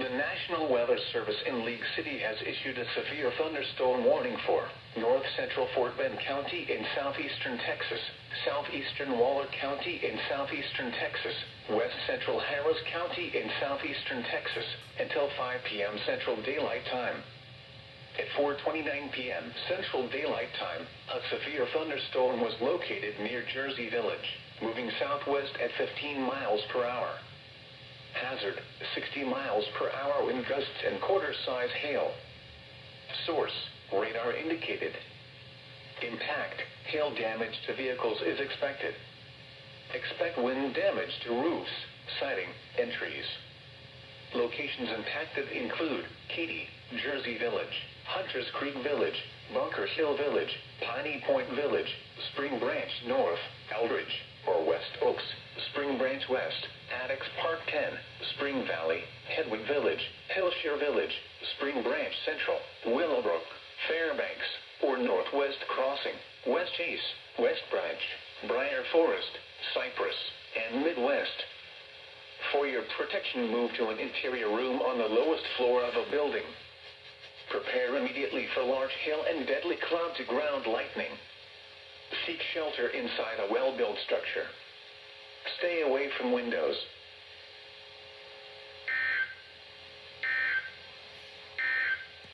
The National Weather Service in League City has issued a severe thunderstorm warning for north central Fort Bend County in southeastern Texas, southeastern Waller County in southeastern Texas, west central Harris County in southeastern Texas, until 5 p.m. Central Daylight Time. At 4:29 p.m. Central Daylight Time, a severe thunderstorm was located near Jersey Village, moving southwest at 15 miles per hour. Hazard, 60 miles per hour wind gusts and quarter-size hail. Source, radar indicated. Impact, hail damage to vehicles is expected. Expect wind damage to roofs, siding, and trees. Locations impacted include Katy, Jersey Village, Hunters Creek Village, Bunker Hill Village, Piney Point Village, Spring Branch North, Eldridge, or West Oaks, Spring Branch West, Addicks Park 10, Spring Valley, Hedwig Village, Hillshire Village, Spring Branch Central, Willowbrook, Fairbanks, or Northwest Crossing, West Chase, West Branch, Briar Forest, Cypress, and Midwest. For your protection, move to an interior room on the lowest floor of a building. Prepare immediately for large hail and deadly cloud-to-ground lightning. Seek shelter inside a well-built structure. Stay away from windows,